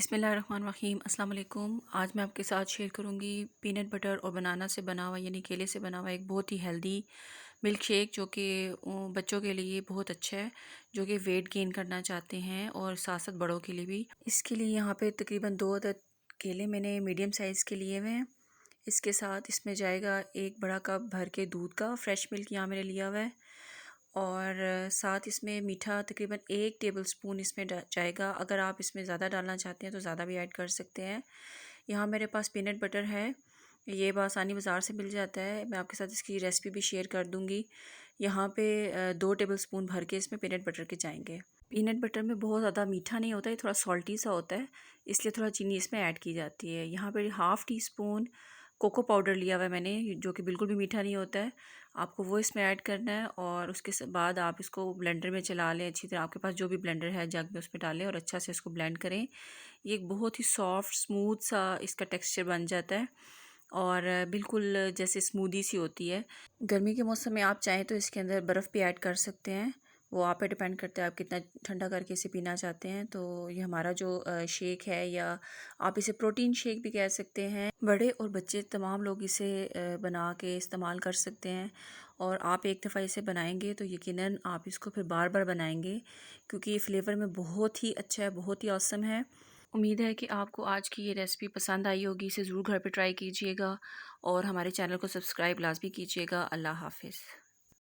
बिस्मिल्लाहिर्रहमानिर्रहीम अस्सलाम वालेकुम। आज मैं आपके साथ शेयर करूंगी पीनट बटर और बनाना से बना हुआ यानी केले से बना हुआ एक बहुत ही हेल्दी मिल्क शेक जो कि बच्चों के लिए बहुत अच्छा है, जो कि वेट गेन करना चाहते हैं और साथ साथ बड़ों के लिए भी। इसके लिए यहाँ पे तकरीबन 2 अदद केले मैंने मीडियम साइज़ के लिए हुए हैं। इसके साथ इसमें जाएगा 1 बड़ा कप भर के दूध का, फ्रेश मिल्क यहाँ मैंने लिया हुआ है। और साथ इसमें मीठा तकरीबन 1 टेबलस्पून इसमें जाएगा। अगर आप इसमें ज़्यादा डालना चाहते हैं तो ज़्यादा भी ऐड कर सकते हैं। यहाँ मेरे पास पीनट बटर है, ये आसानी बाज़ार से मिल जाता है। मैं आपके साथ इसकी रेसिपी भी शेयर कर दूँगी। यहाँ पे 2 टेबलस्पून भर के इसमें पीनट बटर के जाएंगे। पीनट बटर में बहुत ज़्यादा मीठा नहीं होता है, थोड़ा सॉल्टी सा होता है, इसलिए थोड़ा चीनी इसमें ऐड की जाती है। यहाँ पे 1/2 टीस्पून कोको पाउडर लिया हुआ है मैंने, जो कि बिल्कुल भी मीठा नहीं होता है। आपको वो इसमें ऐड करना है और उसके बाद आप इसको ब्लेंडर में चला लें अच्छी तरह। आपके पास जो भी ब्लेंडर है जग में उसमें डालें और अच्छा से इसको ब्लेंड करें। ये एक बहुत ही सॉफ्ट स्मूथ सा इसका टेक्सचर बन जाता है और बिल्कुल जैसे स्मूदी सी होती है। गर्मी के मौसम में आप चाहें तो इसके अंदर बर्फ़ भी ऐड कर सकते हैं, वो आप पे डिपेंड करता है आप कितना ठंडा करके इसे पीना चाहते हैं। तो ये हमारा जो शेक है, या आप इसे प्रोटीन शेक भी कह सकते हैं, बड़े और बच्चे तमाम लोग इसे बना के इस्तेमाल कर सकते हैं। और आप एक दफ़ा इसे बनाएंगे तो यकीनन आप इसको फिर बार बार बनाएंगे, क्योंकि ये फ्लेवर में बहुत ही अच्छा है, बहुत ही औसम है। उम्मीद है कि आपको आज की ये रेसिपी पसंद आई होगी। इसे ज़रूर घर पे ट्राई कीजिएगा और हमारे चैनल को सब्सक्राइब लाजमी कीजिएगा। अल्लाह हाफ़िज़।